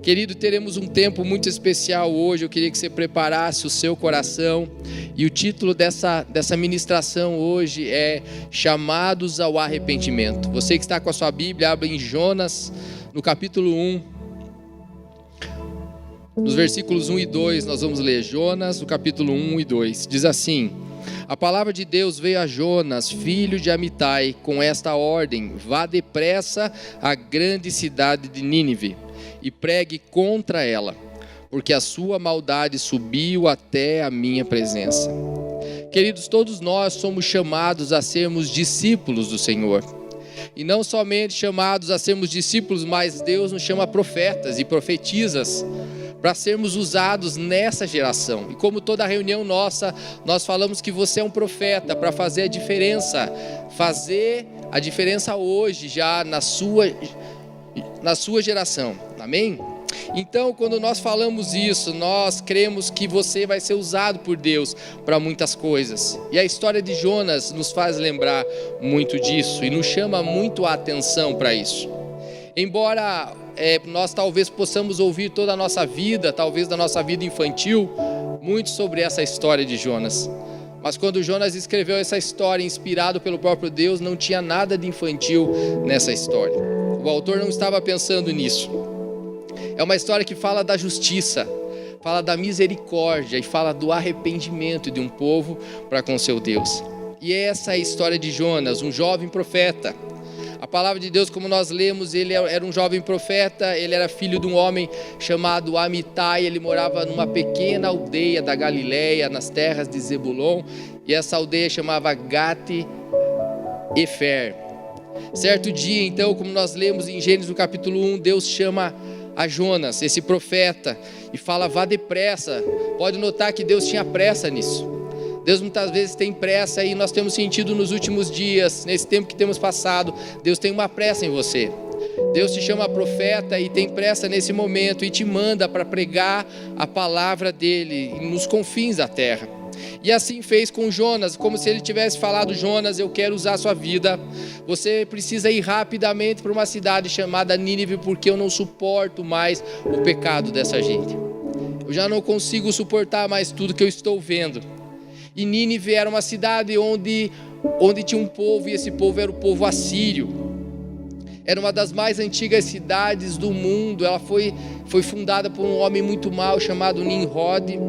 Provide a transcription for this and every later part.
Querido, teremos um tempo muito especial hoje. Eu queria que você preparasse o seu coração. E o título dessa ministração hoje é Chamados ao Arrependimento. Você que está com a sua Bíblia, abre em Jonas, no capítulo 1. Nos versículos 1 e 2, nós vamos ler Jonas, no capítulo 1 e 2. Diz assim: A palavra de Deus veio a Jonas, filho de Amitai, com esta ordem: vá depressa à grande cidade de Nínive e pregue contra ela, porque a sua maldade subiu até a minha presença. Queridos, todos nós somos chamados a sermos discípulos do Senhor. E não somente chamados a sermos discípulos, mas Deus nos chama profetas e profetisas para sermos usados nessa geração. E como toda reunião nossa, nós falamos que você é um profeta para fazer a diferença hoje já na sua geração, amém? Então, quando nós falamos isso, nós cremos que você vai ser usado por Deus para muitas coisas. E a história de Jonas nos faz lembrar muito disso e nos chama muito a atenção para isso. Embora nós talvez possamos ouvir toda a nossa vida, talvez da nossa vida infantil, muito sobre essa história de Jonas. Mas quando Jonas escreveu essa história, inspirado pelo próprio Deus, não tinha nada de infantil nessa história. O autor não estava pensando nisso. É uma história que fala da justiça, fala da misericórdia e fala do arrependimento de um povo para com seu Deus. E essa é a história de Jonas, um jovem profeta. A palavra de Deus, como nós lemos, ele era um jovem profeta, ele era filho de um homem chamado Amitai, ele morava numa pequena aldeia da Galileia, nas terras de Zebulon, e essa aldeia chamava Gat-Efer. Certo dia, então, como nós lemos em Gênesis no capítulo 1, Deus chama a Jonas, esse profeta, e fala: vá depressa. Pode notar que Deus tinha pressa nisso. Deus muitas vezes tem pressa e nós temos sentido nos últimos dias, nesse tempo que temos passado, Deus tem uma pressa em você. Deus te chama profeta e tem pressa nesse momento e te manda para pregar a palavra dele nos confins da terra. E assim fez com Jonas, como se ele tivesse falado: Jonas, eu quero usar a sua vida, você precisa ir rapidamente para uma cidade chamada Nínive, porque eu não suporto mais o pecado dessa gente. Eu já não consigo suportar mais tudo que eu estou vendo. E Nínive era uma cidade onde tinha um povo, e esse povo era o povo assírio. Era uma das mais antigas cidades do mundo. Ela foi fundada por um homem muito mau chamado Nimrod.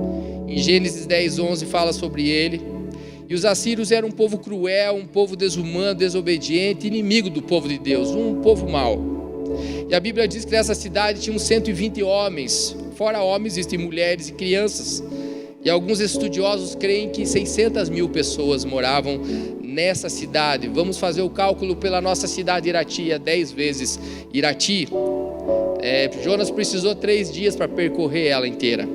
Em Gênesis 10:11 fala sobre ele. E os assírios eram um povo cruel, um povo desumano, desobediente, inimigo do povo de Deus, um povo mau. E a Bíblia diz que nessa cidade tinham 120 homens, fora homens existem mulheres e crianças. E alguns estudiosos creem que 600 mil pessoas moravam nessa cidade. Vamos fazer o cálculo pela nossa cidade Irati, 10 vezes Irati. Jonas precisou 3 dias para percorrer ela inteira.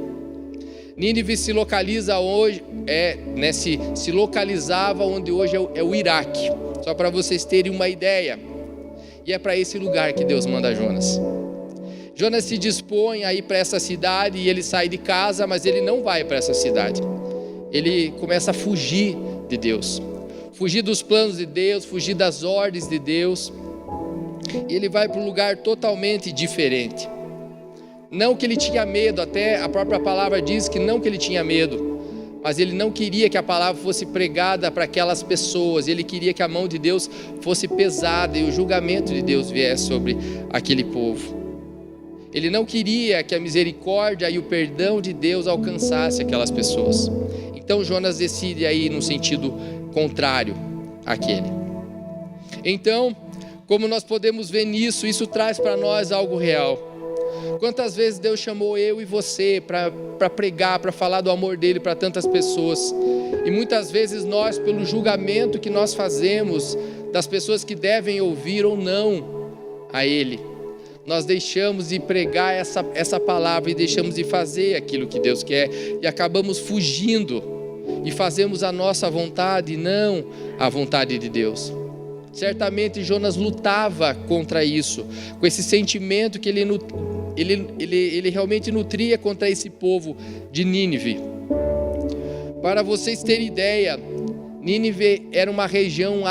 Nínive se localiza hoje, se localizava onde hoje é o Iraque. Só para vocês terem uma ideia. E é para esse lugar que Deus manda Jonas. Jonas se dispõe a ir para essa cidade e ele sai de casa, mas ele não vai para essa cidade. Ele começa a fugir de Deus, fugir dos planos de Deus, fugir das ordens de Deus. E ele vai para um lugar totalmente diferente. Não que ele tinha medo, até a própria palavra diz que não que ele tinha medo, mas ele não queria que a palavra fosse pregada para aquelas pessoas. Ele queria que a mão de Deus fosse pesada e o julgamento de Deus viesse sobre aquele povo. Ele não queria que a misericórdia e o perdão de Deus alcançasse aquelas pessoas. Então Jonas decide ir no sentido contrário àquele. Então, como nós podemos ver nisso, isso traz para nós algo real. Quantas vezes Deus chamou eu e você para pregar, para falar do amor dele para tantas pessoas. E muitas vezes nós, pelo julgamento que nós fazemos das pessoas que devem ouvir ou não a ele, nós deixamos de pregar essa palavra e deixamos de fazer aquilo que Deus quer e acabamos fugindo e fazemos a nossa vontade e não a vontade de Deus. Certamente Jonas lutava contra isso, com esse sentimento que ele realmente nutria contra esse povo de Nínive. Para vocês terem ideia, Nínive era uma região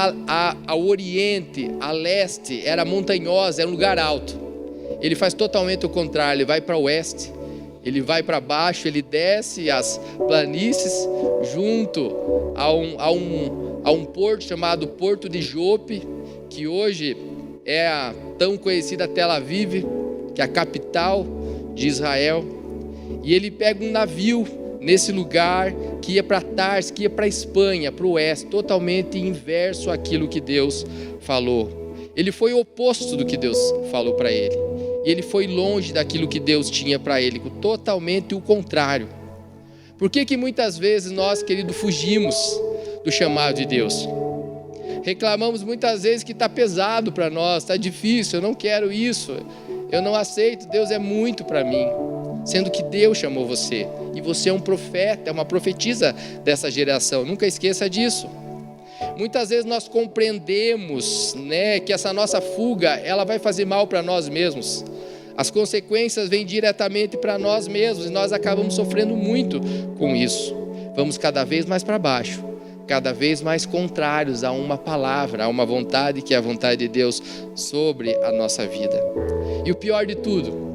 ao oriente, a leste, era montanhosa, era um lugar alto. ele faz totalmente o contrário, ele vai para o oeste, ele vai para baixo, ele desce as planícies junto a um porto chamado Porto de Jope, que hoje é a tão conhecida Tel Aviv, que é a capital de Israel. E ele pega um navio nesse lugar que ia para Tarsis, que ia para a Espanha, para o oeste, totalmente inverso àquilo que Deus falou. Ele foi o oposto do que Deus falou para ele. E ele foi longe daquilo que Deus tinha para ele, totalmente o contrário. Por que muitas vezes nós, querido, fugimos do chamado de Deus? Reclamamos muitas vezes que está pesado para nós, está difícil, eu não quero isso, eu não aceito, Deus é muito para mim. Sendo que Deus chamou você, e você é um profeta, é uma profetisa dessa geração, nunca esqueça disso. Muitas vezes nós compreendemos, que essa nossa fuga, ela vai fazer mal para nós mesmos. As consequências vêm diretamente para nós mesmos, e nós acabamos sofrendo muito com isso. Vamos cada vez mais para baixo, cada vez mais contrários a uma palavra, a uma vontade que é a vontade de Deus sobre a nossa vida. E o pior de tudo,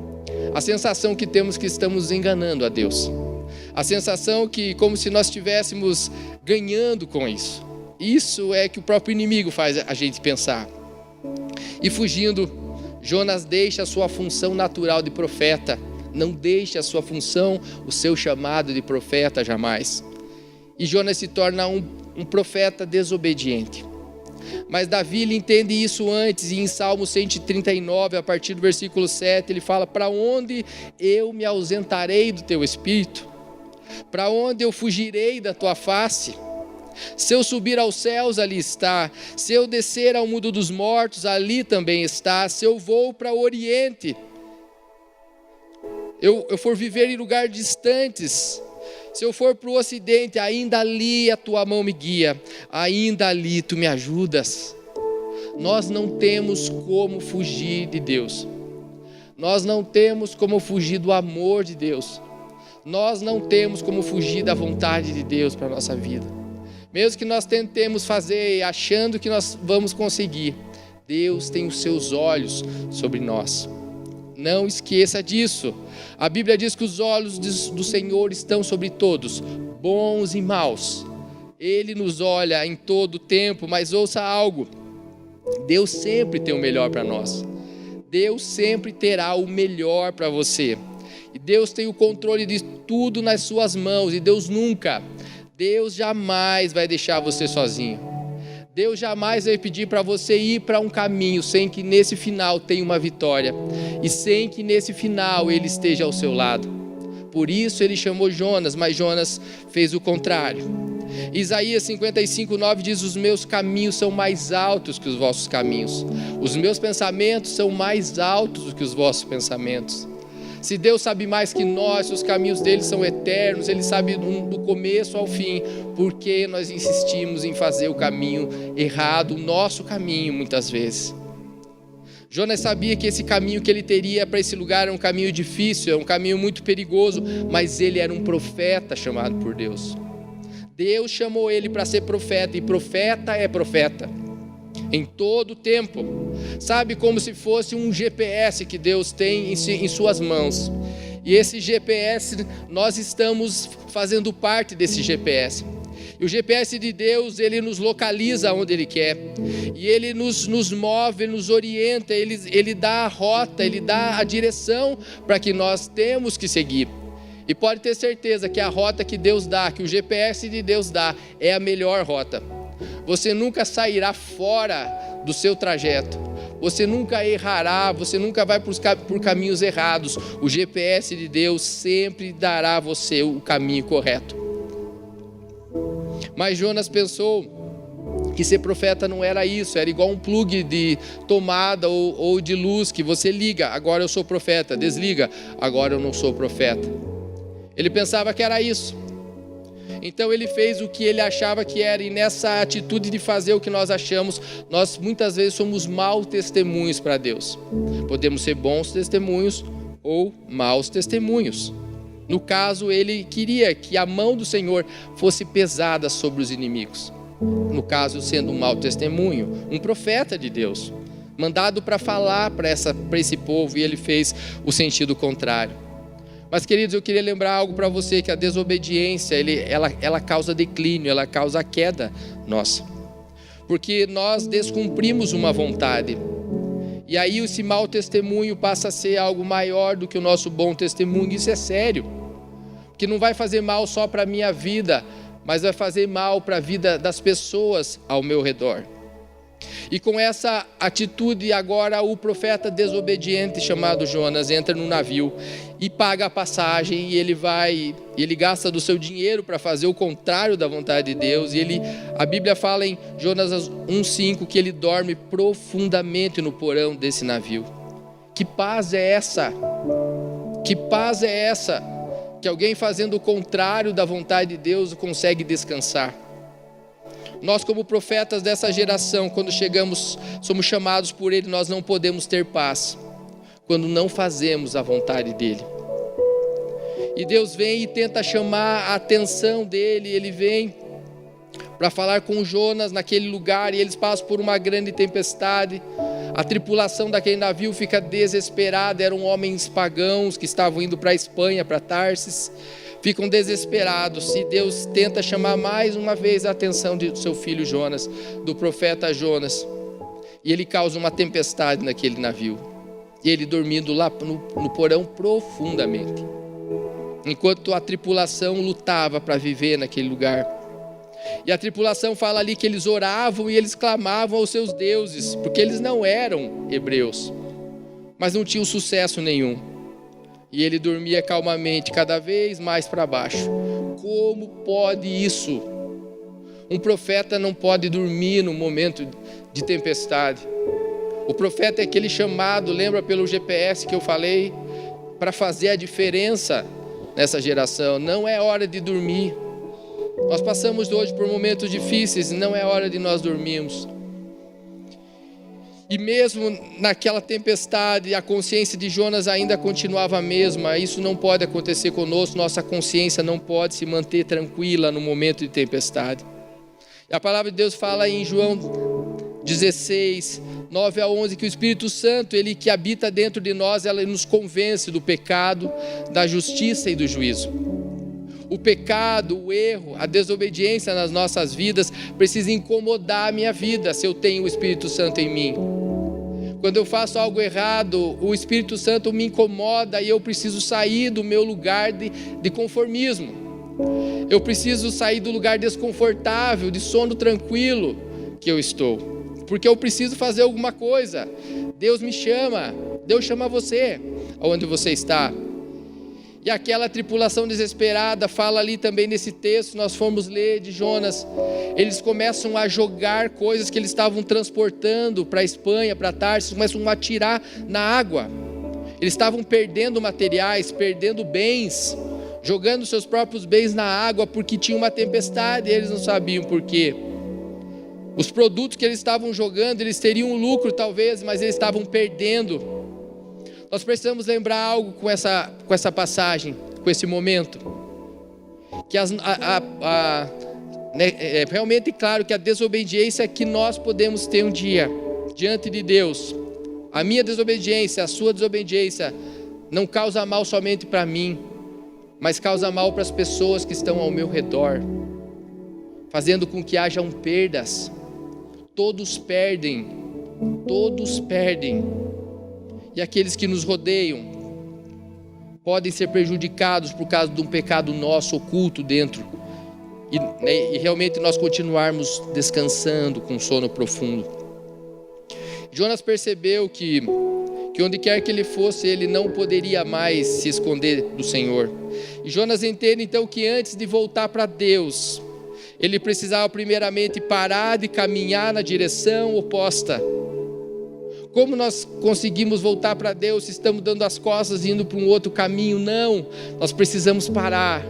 a sensação que temos que estamos enganando a Deus. A sensação que como se nós estivéssemos ganhando com isso. Isso é que o próprio inimigo faz a gente pensar. E fugindo, Jonas deixa a sua função natural de profeta. Não deixa a sua função, o seu chamado de profeta jamais. E Jonas se torna um profeta desobediente. Mas Davi ele entende isso antes, e em Salmo 139, a partir do versículo 7, ele fala: para onde eu me ausentarei do teu espírito? Para onde eu fugirei da tua face? Se eu subir aos céus, ali está. Se eu descer ao mundo dos mortos, ali também está. Se eu vou para o oriente, eu for viver em lugares distantes, se eu for para o ocidente, ainda ali a tua mão me guia, ainda ali tu me ajudas. Nós não temos como fugir de Deus. Nós não temos como fugir do amor de Deus. Nós não temos como fugir da vontade de Deus para a nossa vida. Mesmo que nós tentemos fazer achando que nós vamos conseguir, Deus tem os seus olhos sobre nós. Não esqueça disso. A Bíblia diz que os olhos do Senhor estão sobre todos, bons e maus. Ele nos olha em todo o tempo, mas ouça algo: Deus sempre tem o melhor para nós. Deus sempre terá o melhor para você. E Deus tem o controle de tudo nas suas mãos. E Deus jamais vai deixar você sozinho. Deus jamais vai pedir para você ir para um caminho sem que nesse final tenha uma vitória. E sem que nesse final Ele esteja ao seu lado. Por isso Ele chamou Jonas, mas Jonas fez o contrário. Isaías 55:9 diz: os meus caminhos são mais altos que os vossos caminhos. Os meus pensamentos são mais altos do que os vossos pensamentos. Se Deus sabe mais que nós, se os caminhos dele são eternos, Ele sabe do começo ao fim, porque nós insistimos em fazer o caminho errado, o nosso caminho muitas vezes. Jonas sabia que esse caminho que ele teria para esse lugar era um caminho difícil, era um caminho muito perigoso, mas ele era um profeta chamado por Deus. Deus chamou ele para ser profeta, e profeta é profeta em todo o tempo. Sabe, como se fosse um GPS que Deus tem em suas mãos. E esse GPS, nós estamos fazendo parte desse GPS. E o GPS de Deus, ele nos localiza onde Ele quer. E Ele nos move, nos orienta, Ele dá a rota, Ele dá a direção para que nós temos que seguir. E pode ter certeza que a rota que Deus dá, que o GPS de Deus dá, é a melhor rota. Você nunca sairá fora do seu trajeto. Você nunca errará, você nunca vai por caminhos errados. O GPS de Deus sempre dará a você o caminho correto. Mas Jonas pensou que ser profeta não era isso, era igual um plug de tomada ou de luz que você liga, agora eu sou profeta, desliga, agora eu não sou profeta. Ele pensava que era isso. Então ele fez o que ele achava que era, e nessa atitude de fazer o que nós achamos, nós muitas vezes somos maus testemunhos para Deus. Podemos ser bons testemunhos ou maus testemunhos. No caso, ele queria que a mão do Senhor fosse pesada sobre os inimigos. No caso, sendo um mau testemunho, um profeta de Deus. mandado para falar para esse povo, e ele fez o sentido contrário. Mas, queridos, eu queria lembrar algo para você, que a desobediência, ela causa declínio, ela causa queda nossa. Porque nós descumprimos uma vontade. E aí esse mau testemunho passa a ser algo maior do que o nosso bom testemunho. Isso é sério. Porque não vai fazer mal só para a minha vida, mas vai fazer mal para a vida das pessoas ao meu redor. E com essa atitude, agora o profeta desobediente chamado Jonas entra no navio e paga a passagem, e ele gasta do seu dinheiro para fazer o contrário da vontade de Deus. E a Bíblia fala em Jonas 1,5 que ele dorme profundamente no porão desse navio. Que paz é essa? Que paz é essa? Que alguém fazendo o contrário da vontade de Deus consegue descansar. Nós, como profetas dessa geração, quando somos chamados por Ele, nós não podemos ter paz quando não fazemos a vontade dEle. E Deus vem e tenta chamar a atenção dEle. Ele vem para falar com Jonas naquele lugar, e eles passam por uma grande tempestade. A tripulação daquele navio fica desesperada. Eram homens pagãos que estavam indo para a Espanha, para Tarsis. Ficam desesperados, e Deus tenta chamar mais uma vez a atenção do seu filho Jonas, do profeta Jonas. E ele causa uma tempestade naquele navio. E ele dormindo lá no porão profundamente. Enquanto a tripulação lutava para viver naquele lugar. E a tripulação fala ali que eles oravam e eles clamavam aos seus deuses, porque eles não eram hebreus, mas não tinham sucesso nenhum. E ele dormia calmamente, cada vez mais para baixo. Como pode isso? Um profeta não pode dormir no momento de tempestade. O profeta é aquele chamado, lembra pelo GPS que eu falei, para fazer a diferença nessa geração. Não é hora de dormir. Nós passamos hoje por momentos difíceis e não é hora de nós dormirmos. E mesmo naquela tempestade, a consciência de Jonas ainda continuava a mesma. Isso não pode acontecer conosco. Nossa consciência não pode se manter tranquila no momento de tempestade. E a palavra de Deus fala em João 16, 9 a 11, que o Espírito Santo, ele que habita dentro de nós, ele nos convence do pecado, da justiça e do juízo. O pecado, o erro, a desobediência nas nossas vidas precisa incomodar a minha vida se eu tenho o Espírito Santo em mim. Quando eu faço algo errado, o Espírito Santo me incomoda e eu preciso sair do meu lugar de conformismo. Eu preciso sair do lugar desconfortável, de sono tranquilo que eu estou. Porque eu preciso fazer alguma coisa. Deus me chama, Deus chama você, aonde você está. E aquela tripulação desesperada, fala ali também nesse texto, nós fomos ler de Jonas, eles começam a jogar coisas que eles estavam transportando para a Espanha, para Tarsis, começam a atirar na água. Eles estavam perdendo materiais, perdendo bens, jogando seus próprios bens na água, porque tinha uma tempestade e eles não sabiam por quê. Os produtos que eles estavam jogando, eles teriam um lucro talvez, mas eles estavam perdendo. Nós precisamos lembrar algo com essa passagem, com esse momento. Que é realmente claro que a desobediência que nós podemos ter um dia diante de Deus, a minha desobediência, a sua desobediência, não causa mal somente para mim, mas causa mal para as pessoas que estão ao meu redor, fazendo com que hajam perdas. Todos perdem. E aqueles que nos rodeiam podem ser prejudicados por causa de um pecado nosso oculto dentro. E realmente nós continuarmos descansando com sono profundo. Jonas percebeu que onde quer que ele fosse, ele não poderia mais se esconder do Senhor. E Jonas entende então que antes de voltar para Deus, ele precisava primeiramente parar de caminhar na direção oposta. Como nós conseguimos voltar para Deus se estamos dando as costas e indo para um outro caminho? Não, nós precisamos parar.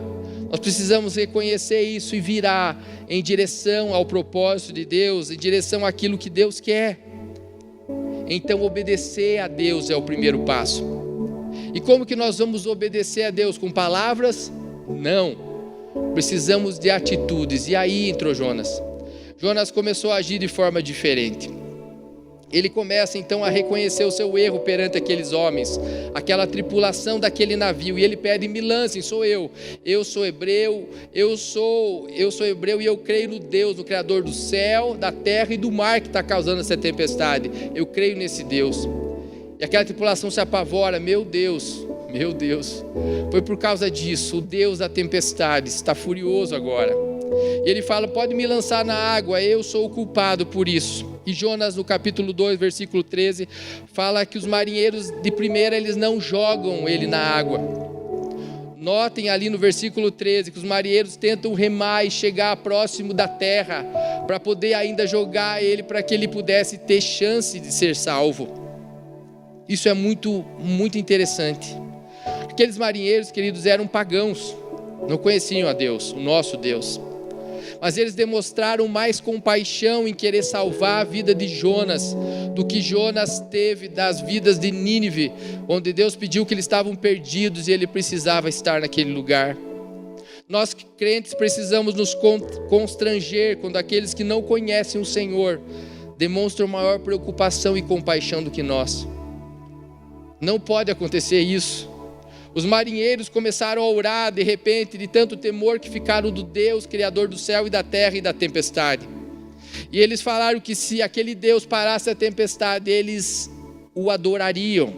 Nós precisamos reconhecer isso e virar em direção ao propósito de Deus, em direção àquilo que Deus quer. Então obedecer a Deus é o primeiro passo. E como que nós vamos obedecer a Deus? Com palavras? Não. Precisamos de atitudes. E aí entrou Jonas. Jonas começou a agir de forma diferente. ele começa então a reconhecer o seu erro perante aqueles homens, aquela tripulação daquele navio, e ele pede: me lancem, sou eu sou hebreu, eu sou hebreu, e eu creio no Deus, no Criador do céu, da terra e do mar que está causando essa tempestade, eu creio nesse Deus. E aquela tripulação se apavora: meu Deus, foi por causa disso, o Deus da tempestade está furioso agora. E ele fala: pode me lançar na água, eu sou o culpado por isso. E Jonas, no capítulo 2, versículo 13, fala que os marinheiros de primeira, eles não jogam ele na água. Notem ali no versículo 13, que os marinheiros tentam remar e chegar próximo da terra, para poder ainda jogar ele, para que ele pudesse ter chance de ser salvo. Isso é muito, muito interessante. Aqueles marinheiros, queridos, eram pagãos, não conheciam a Deus, o nosso Deus. Mas eles demonstraram mais compaixão em querer salvar a vida de Jonas do que Jonas teve das vidas de Nínive, onde Deus pediu que eles estavam perdidos e ele precisava estar naquele lugar. Nós crentes precisamos nos constranger quando aqueles que não conhecem o Senhor demonstram maior preocupação e compaixão do que nós. Não pode acontecer isso. Os marinheiros começaram a orar de repente, de tanto temor que ficaram do Deus, Criador do céu e da terra e da tempestade. E eles falaram que se aquele Deus parasse a tempestade, eles o adorariam.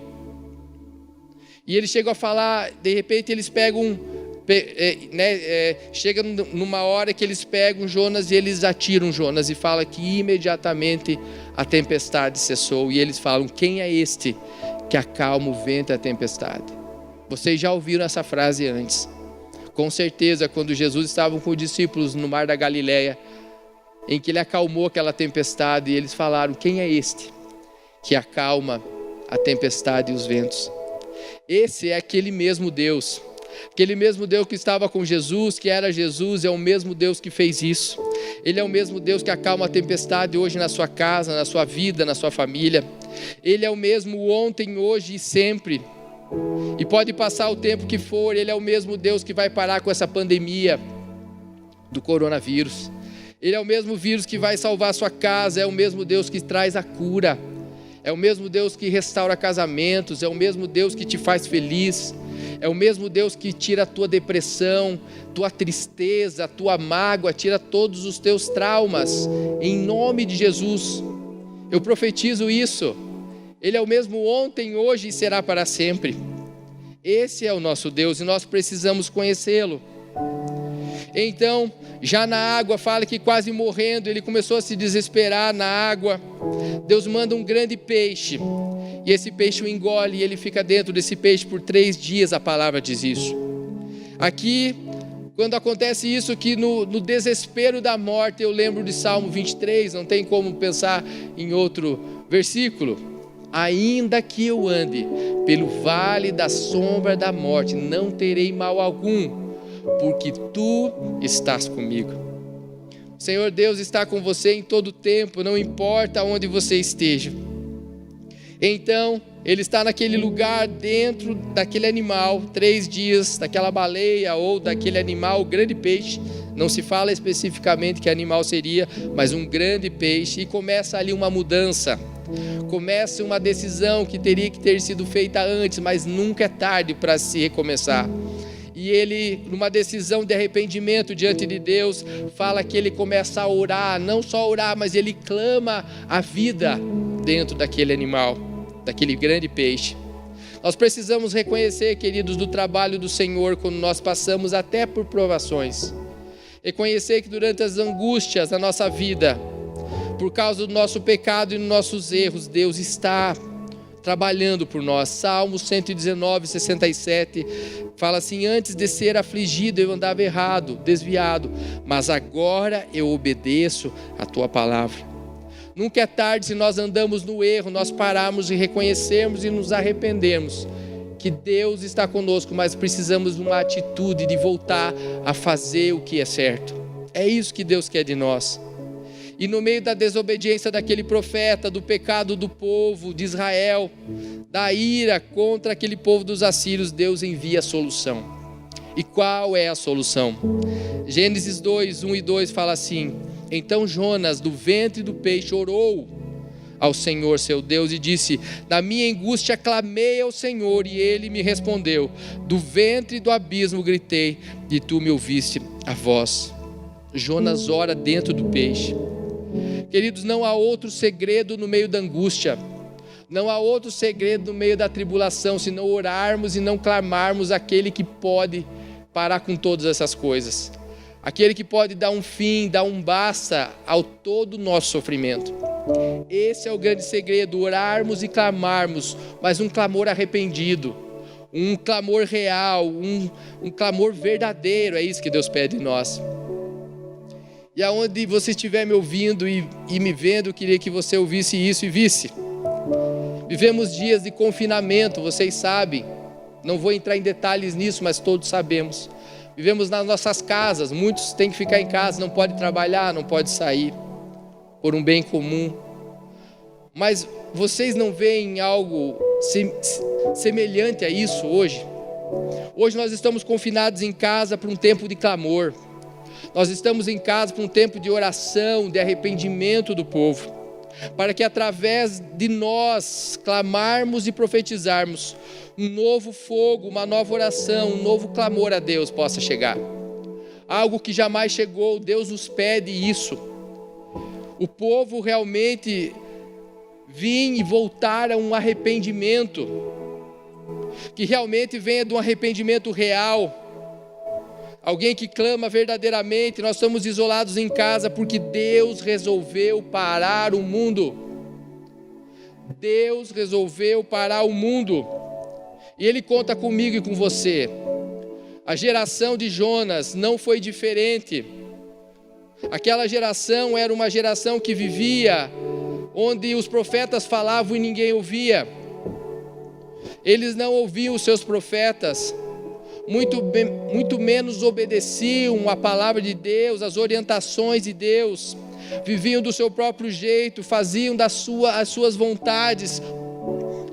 E eles chegam a falar, de repente eles pegam, chega numa hora que eles pegam Jonas e eles atiram Jonas, e fala que imediatamente a tempestade cessou. E eles falam: quem é este que acalma o vento e a tempestade? Vocês já ouviram essa frase antes. Com certeza, quando Jesus estava com os discípulos no mar da Galileia, em que ele acalmou aquela tempestade, e eles falaram: quem é este que acalma a tempestade e os ventos? Esse é aquele mesmo Deus que estava com Jesus, que era Jesus, é o mesmo Deus que fez isso. Ele é o mesmo Deus que acalma a tempestade hoje na sua casa, na sua vida, na sua família. Ele é o mesmo ontem, hoje e sempre. E pode passar o tempo que for, ele é o mesmo Deus que vai parar com essa pandemia do coronavírus. Ele é o mesmo vírus que vai salvar a sua casa, é o mesmo Deus que traz a cura, é o mesmo Deus que restaura casamentos, é o mesmo Deus que te faz feliz, é o mesmo Deus que tira a tua depressão, tua tristeza, tua mágoa, tira todos os teus traumas, em nome de Jesus. Eu profetizo isso. Ele é o mesmo ontem, hoje e será para sempre. Esse é o nosso Deus e nós precisamos conhecê-lo. Então, já na água, fala que quase morrendo, ele começou a se desesperar na água. Deus manda um grande peixe, e esse peixe o engole, e ele fica dentro desse peixe por 3 dias, a palavra diz isso. Aqui, quando acontece isso, que no desespero da morte, eu lembro de Salmo 23, não tem como pensar em outro versículo. Ainda que eu ande pelo vale da sombra da morte, não terei mal algum, porque tu estás comigo. O Senhor Deus está com você em todo tempo, não importa onde você esteja. Então, ele está naquele lugar, dentro daquele animal, 3 dias, daquela baleia ou daquele animal, grande peixe. Não se fala especificamente que animal seria, mas um grande peixe, e começa ali uma mudança. Começa uma decisão que teria que ter sido feita antes, mas nunca é tarde para se recomeçar. E ele, numa decisão de arrependimento diante de Deus, fala que ele começa a orar, não só orar, mas ele clama a vida dentro daquele animal, daquele grande peixe. Nós precisamos reconhecer, queridos, do trabalho do Senhor quando nós passamos até por provações. Reconhecer que durante as angústias da nossa vida, por causa do nosso pecado e dos nossos erros, Deus está trabalhando por nós. Salmo 119, 67, fala assim: antes de ser afligido eu andava errado, desviado, mas agora eu obedeço a tua palavra. Nunca é tarde se nós andamos no erro, nós pararmos e reconhecermos e nos arrependermos que Deus está conosco, mas precisamos de uma atitude de voltar a fazer o que é certo. É isso que Deus quer de nós. E no meio da desobediência daquele profeta, do pecado do povo de Israel, da ira contra aquele povo dos assírios, Deus envia a solução. E qual é a solução? Gênesis 2, 1 e 2 fala assim: então Jonas, do ventre do peixe, orou ao Senhor seu Deus e disse: na minha angústia clamei ao Senhor e ele me respondeu. Do ventre do abismo gritei e tu me ouviste a voz. Jonas ora dentro do peixe. Queridos, não há outro segredo no meio da angústia, não há outro segredo no meio da tribulação, senão orarmos e não clamarmos aquele que pode parar com todas essas coisas, aquele que pode dar um fim, dar um basta ao todo o nosso sofrimento. Esse é o grande segredo, orarmos e clamarmos, mas um clamor arrependido, um clamor real, um clamor verdadeiro. É isso que Deus pede de nós. E aonde você estiver me ouvindo e me vendo, eu queria que você ouvisse isso e visse. Vivemos dias de confinamento, vocês sabem, não vou entrar em detalhes nisso, mas todos sabemos. Vivemos nas nossas casas, muitos têm que ficar em casa, não pode trabalhar, não pode sair, por um bem comum. Mas vocês não veem algo semelhante a isso hoje? Hoje nós estamos confinados em casa para um tempo de clamor. Nós estamos em casa para um tempo de oração, de arrependimento do povo, para que através de nós clamarmos e profetizarmos, um novo fogo, uma nova oração, um novo clamor a Deus possa chegar. Algo que jamais chegou, Deus nos pede isso. O povo realmente vir e voltar a um arrependimento, que realmente venha de um arrependimento real. Alguém que clama verdadeiramente. Nós estamos isolados em casa porque Deus resolveu parar o mundo. Deus resolveu parar o mundo. E Ele conta comigo e com você. A geração de Jonas não foi diferente. Aquela geração era uma geração que vivia onde os profetas falavam e ninguém ouvia. Eles não ouviam os seus profetas. Muito menos obedeciam a palavra de Deus, as orientações de Deus, viviam do seu próprio jeito, faziam as suas vontades,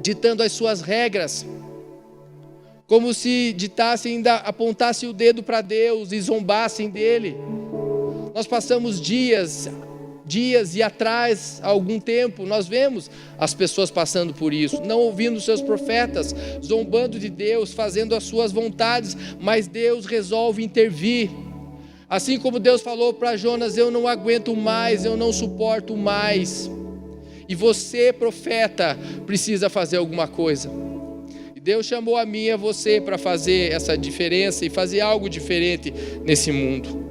ditando as suas regras, como se ditassem, apontassem o dedo para Deus e zombassem dele. Nós passamos dias e atrás, há algum tempo, nós vemos as pessoas passando por isso, não ouvindo seus profetas, zombando de Deus, fazendo as suas vontades, mas Deus resolve intervir. Assim como Deus falou para Jonas: eu não aguento mais, eu não suporto mais. E você, profeta, precisa fazer alguma coisa. E Deus chamou a mim e a você para fazer essa diferença e fazer algo diferente nesse mundo.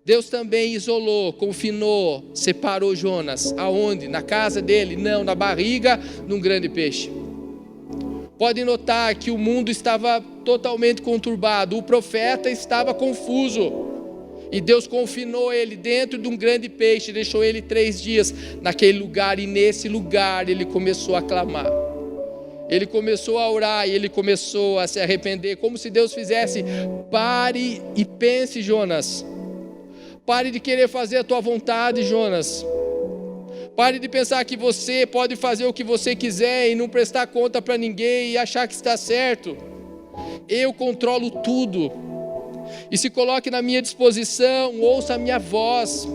Deus também isolou, confinou, separou Jonas. Aonde? Na casa dele? Não, na barriga de um grande peixe. Pode notar que o mundo estava totalmente conturbado, o profeta estava confuso. E Deus confinou ele dentro de um grande peixe, deixou ele 3 dias naquele lugar. E nesse lugar ele começou a clamar. Ele começou a orar e ele começou a se arrepender, como se Deus fizesse: pare e pense, Jonas. Pare de querer fazer a tua vontade, Jonas. Pare de pensar que você pode fazer o que você quiser e não prestar conta para ninguém e achar que está certo. Eu controlo tudo. E se coloque na minha disposição, ouça a minha voz.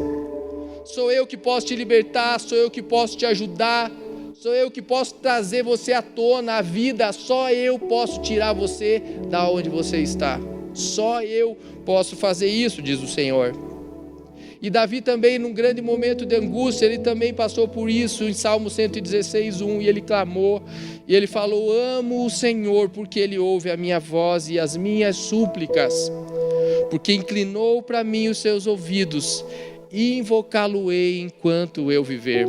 Sou eu que posso te libertar, sou eu que posso te ajudar, sou eu que posso trazer você à tona, à vida. Só eu posso tirar você da onde você está. Só eu posso fazer isso, diz o Senhor. E Davi também, num grande momento de angústia, ele também passou por isso, em Salmo 116:1, e ele clamou, e ele falou: amo o Senhor, porque Ele ouve a minha voz e as minhas súplicas, porque inclinou para mim os seus ouvidos, e invocá-lo-ei enquanto eu viver.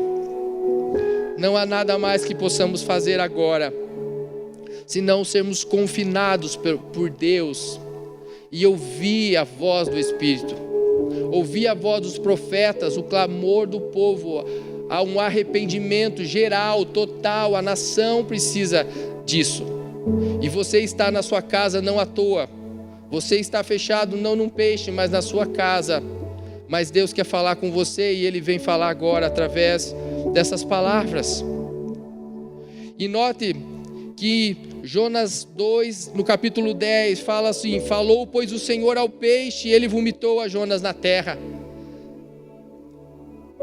Não há nada mais que possamos fazer agora, senão sermos confinados por Deus, e ouvir a voz do Espírito. Ouvir a voz dos profetas, o clamor do povo, há um arrependimento geral, total. A nação precisa disso. E você está na sua casa não à toa. Você está fechado não num peixe, mas na sua casa. Mas Deus quer falar com você e Ele vem falar agora através dessas palavras. E note que Jonas 2, no capítulo 10, fala assim: falou, pois, o Senhor ao peixe, e ele vomitou a Jonas na terra.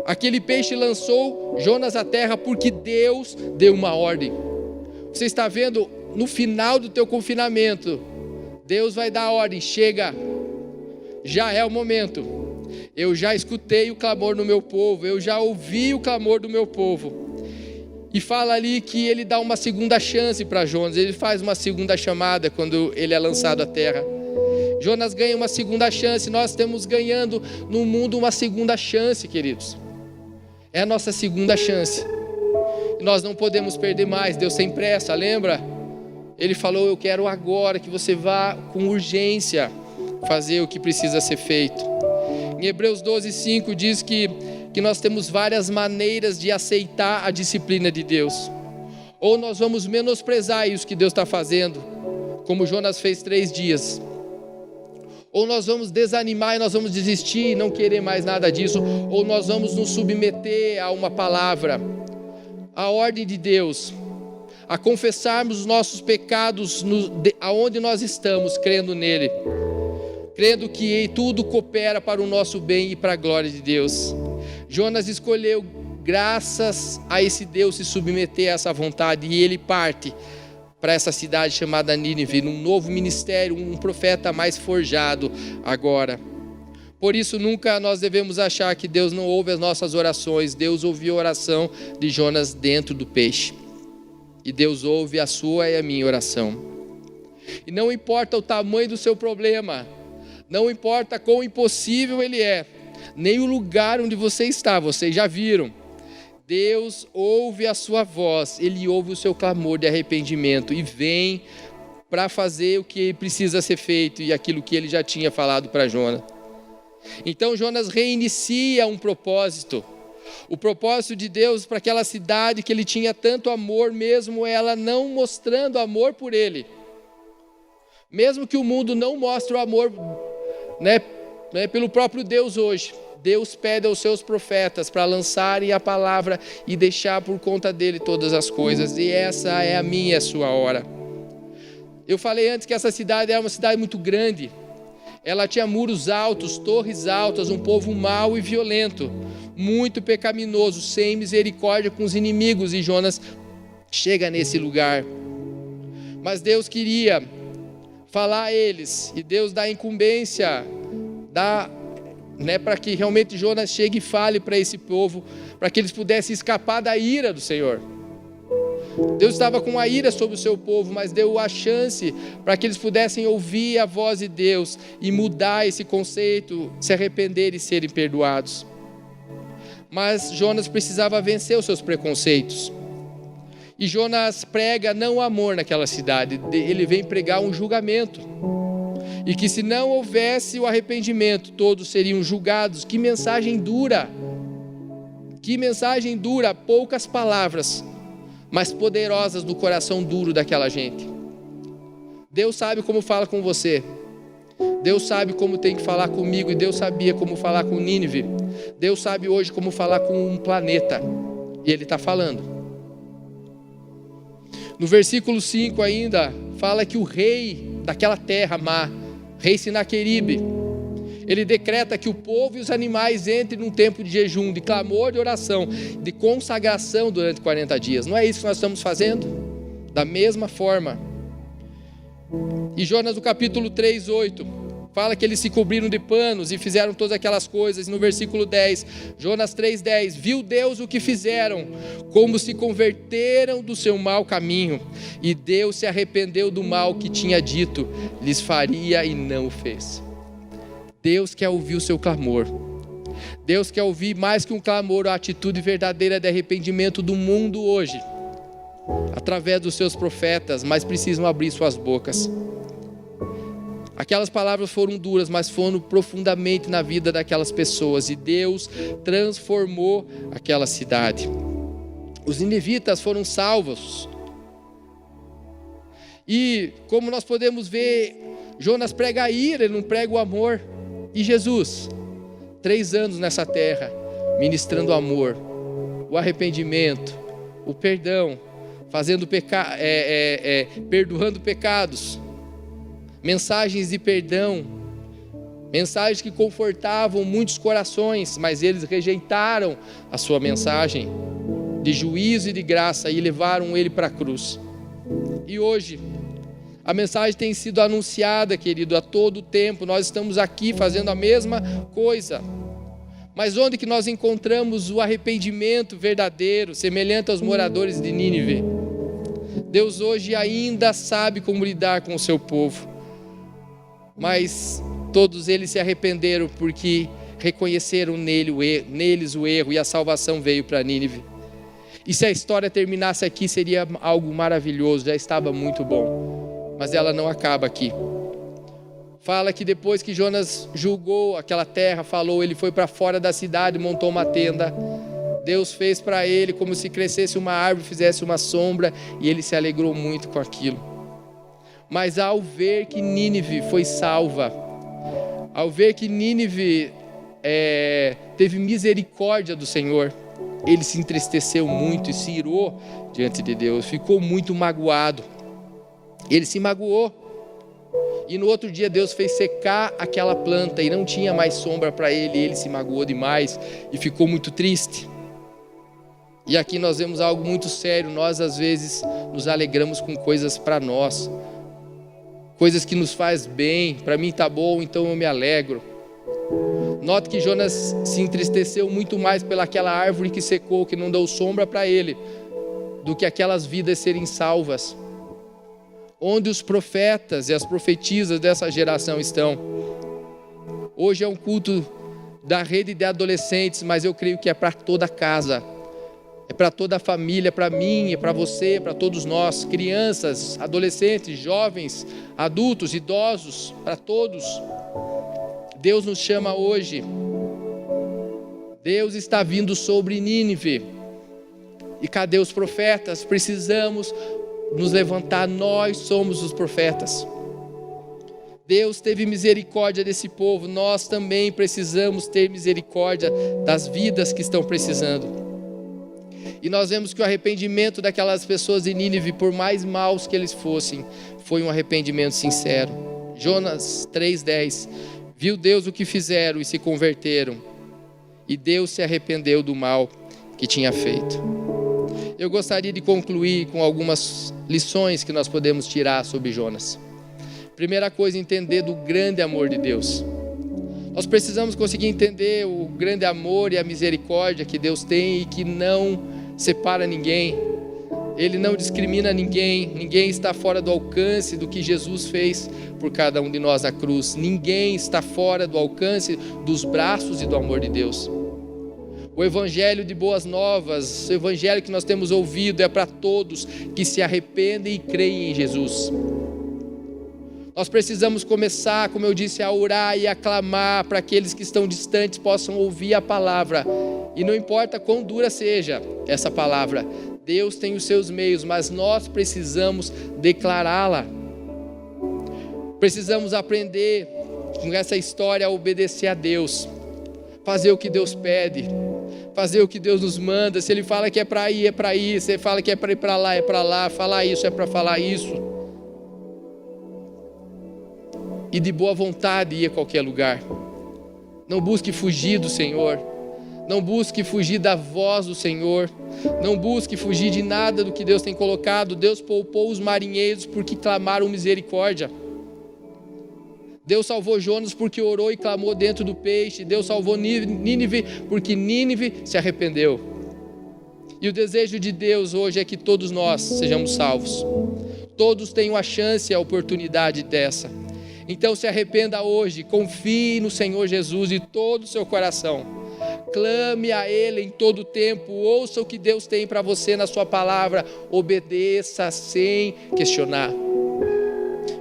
Aquele peixe lançou Jonas à terra porque Deus deu uma ordem. Você está vendo, no final do teu confinamento, Deus vai dar a ordem, chega, já é o momento. Eu já escutei o clamor do meu povo, eu já ouvi o clamor do meu povo. E fala ali que ele dá uma segunda chance para Jonas, ele faz uma segunda chamada quando ele é lançado à terra. Jonas ganha uma segunda chance, nós estamos ganhando no mundo uma segunda chance, queridos. É a nossa segunda chance. Nós não podemos perder mais, Deus tem pressa, lembra? Ele falou, eu quero agora que você vá com urgência fazer o que precisa ser feito. Em Hebreus 12:5 diz que nós temos várias maneiras de aceitar a disciplina de Deus. Ou nós vamos menosprezar isso que Deus está fazendo, como Jonas fez 3 dias. Ou nós vamos desanimar e nós vamos desistir e não querer mais nada disso. Ou nós vamos nos submeter a uma palavra, a ordem de Deus, a confessarmos os nossos pecados aonde nós estamos, crendo nele, crendo que tudo coopera para o nosso bem e para a glória de Deus. Jonas escolheu, graças a esse Deus, se submeter a essa vontade, e ele parte para essa cidade chamada Nínive, num novo ministério, um profeta mais forjado agora. Por isso nunca nós devemos achar que Deus não ouve as nossas orações. Deus ouviu a oração de Jonas dentro do peixe, e Deus ouve a sua e a minha oração. E não importa o tamanho do seu problema, não importa quão impossível ele é, nem o lugar onde você está, vocês já viram, Deus ouve a sua voz, Ele ouve o seu clamor de arrependimento e vem para fazer o que precisa ser feito e aquilo que Ele já tinha falado para Jonas. Então Jonas reinicia um propósito, o propósito de Deus para aquela cidade que ele tinha tanto amor, mesmo ela não mostrando amor por ele. Mesmo que o mundo não mostre o amor, pelo próprio Deus hoje, Deus pede aos seus profetas para lançarem a palavra e deixar por conta dele todas as coisas. E essa é a minha e a sua hora. Eu falei antes que essa cidade era uma cidade muito grande. Ela tinha muros altos, torres altas, um povo mau e violento, muito pecaminoso, sem misericórdia com os inimigos. E Jonas chega nesse lugar. Mas Deus queria falar a eles, e Deus dá a incumbência, para que realmente Jonas chegue e fale para esse povo, para que eles pudessem escapar da ira do Senhor. Deus estava com a ira sobre o seu povo, mas deu a chance para que eles pudessem ouvir a voz de Deus e mudar esse conceito, se arrepender e serem perdoados. Mas Jonas precisava vencer os seus preconceitos. E Jonas prega não amor naquela cidade, ele vem pregar um julgamento. E que se não houvesse o arrependimento, todos seriam julgados. Que mensagem dura! Que mensagem dura! Poucas palavras, mas poderosas no coração duro daquela gente. Deus sabe como fala com você. Deus sabe como tem que falar comigo, e Deus sabia como falar com Nínive. Deus sabe hoje como falar com um planeta, e Ele está falando. No versículo 5 ainda, fala que o rei daquela terra má, rei Sinaqueribe, ele decreta que o povo e os animais entrem num tempo de jejum, de clamor, de oração, de consagração durante 40 dias. Não é isso que nós estamos fazendo? Da mesma forma. E Jonas, no capítulo 3:8, fala que eles se cobriram de panos e fizeram todas aquelas coisas. E no versículo 10, Jonas 3:10, viu Deus o que fizeram, como se converteram do seu mau caminho, e Deus se arrependeu do mal que tinha dito lhes faria e não o fez. Deus quer ouvir o seu clamor. Deus quer ouvir mais que um clamor, a atitude verdadeira de arrependimento do mundo hoje, através dos seus profetas, mas precisam abrir suas bocas. Aquelas palavras foram duras, mas foram profundamente na vida daquelas pessoas, e Deus transformou aquela cidade. Os ninivitas foram salvos. E como nós podemos ver, Jonas prega a ira, ele não prega o amor. E Jesus, 3 anos nessa terra, ministrando o amor, o arrependimento, o perdão, perdoando pecados, mensagens de perdão, mensagens que confortavam muitos corações, mas eles rejeitaram a sua mensagem de juízo e de graça e levaram ele para a cruz. E hoje, a mensagem tem sido anunciada, querido, a todo tempo. Nós estamos aqui fazendo a mesma coisa. Mas onde que nós encontramos o arrependimento verdadeiro, semelhante aos moradores de Nínive? Deus hoje ainda sabe como lidar com o seu povo. Mas todos eles se arrependeram porque reconheceram neles o erro, e a salvação veio para Nínive. E se a história terminasse aqui, seria algo maravilhoso, já estava muito bom. Mas ela não acaba aqui. Fala que depois que Jonas julgou aquela terra, ele foi para fora da cidade, montou uma tenda. Deus fez para ele como se crescesse uma árvore, fizesse uma sombra, e ele se alegrou muito com aquilo. Mas ao ver que Nínive foi salva, ao ver que Nínive teve misericórdia do Senhor, ele se entristeceu muito e se irou diante de Deus, ficou muito magoado. Ele se magoou. E no outro dia Deus fez secar aquela planta e não tinha mais sombra para ele. Ele se magoou demais e ficou muito triste. E aqui nós vemos algo muito sério. Nós às vezes nos alegramos com coisas para nós, coisas que nos faz bem. Para mim está bom, então eu me alegro. Note que Jonas se entristeceu muito mais pelaquela árvore que secou, que não deu sombra para ele, do que aquelas vidas serem salvas. Onde os profetas e as profetisas dessa geração estão? Hoje é um culto da rede de adolescentes, mas eu creio que é para toda a casa, é para toda a família, para mim, é para você, para todos nós, crianças, adolescentes, jovens, adultos, idosos, para todos. Deus nos chama hoje. Deus está vindo sobre Nínive. E cadê os profetas? Precisamos nos levantar, nós somos os profetas. Deus teve misericórdia desse povo, nós também precisamos ter misericórdia das vidas que estão precisando. E nós vemos que o arrependimento daquelas pessoas de Nínive, por mais maus que eles fossem, foi um arrependimento sincero. Jonas 3:10, viu Deus o que fizeram e se converteram, e Deus se arrependeu do mal que tinha feito. Eu gostaria de concluir com algumas lições que nós podemos tirar sobre Jonas. Primeira coisa, entender do grande amor de Deus. Nós precisamos conseguir entender o grande amor e a misericórdia que Deus tem e que não separa ninguém. Ele não discrimina ninguém. Ninguém está fora do alcance do que Jesus fez por cada um de nós na cruz. Ninguém está fora do alcance dos braços e do amor de Deus. O evangelho de boas novas, o evangelho que nós temos ouvido, é para todos que se arrependem e creem em Jesus. Nós precisamos começar, como eu disse, a orar e a clamar para aqueles que estão distantes possam ouvir a palavra. E não importa quão dura seja essa palavra, Deus tem os seus meios, mas nós precisamos declará-la. Precisamos aprender com essa história a obedecer a Deus, fazer o que Deus pede, fazer o que Deus nos manda. Se Ele fala que é para ir, é para ir. Se Ele fala que é para ir para lá, é para lá. Falar isso é para falar isso. E de boa vontade ir a qualquer lugar. Não busque fugir do Senhor. Não busque fugir da voz do Senhor. Não busque fugir de nada do que Deus tem colocado. Deus poupou os marinheiros porque clamaram misericórdia. Deus salvou Jonas porque orou e clamou dentro do peixe. Deus salvou Nínive porque Nínive se arrependeu. E o desejo de Deus hoje é que todos nós sejamos salvos. Todos tenham a chance e a oportunidade dessa. Então se arrependa hoje, confie no Senhor Jesus de todo o seu coração. Clame a Ele em todo o tempo, ouça o que Deus tem para você na sua palavra, obedeça sem questionar.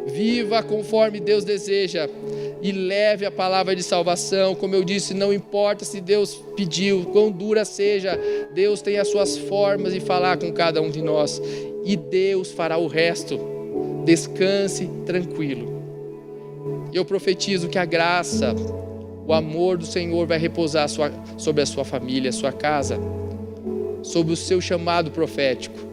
Viva conforme Deus deseja e leve a palavra de salvação. Como eu disse, não importa se Deus pediu, quão dura seja, Deus tem as suas formas de falar com cada um de nós. E Deus fará o resto. Descanse tranquilo. Eu profetizo que a graça, o amor do Senhor vai repousar sobre a sua família, a sua casa, sobre o seu chamado profético.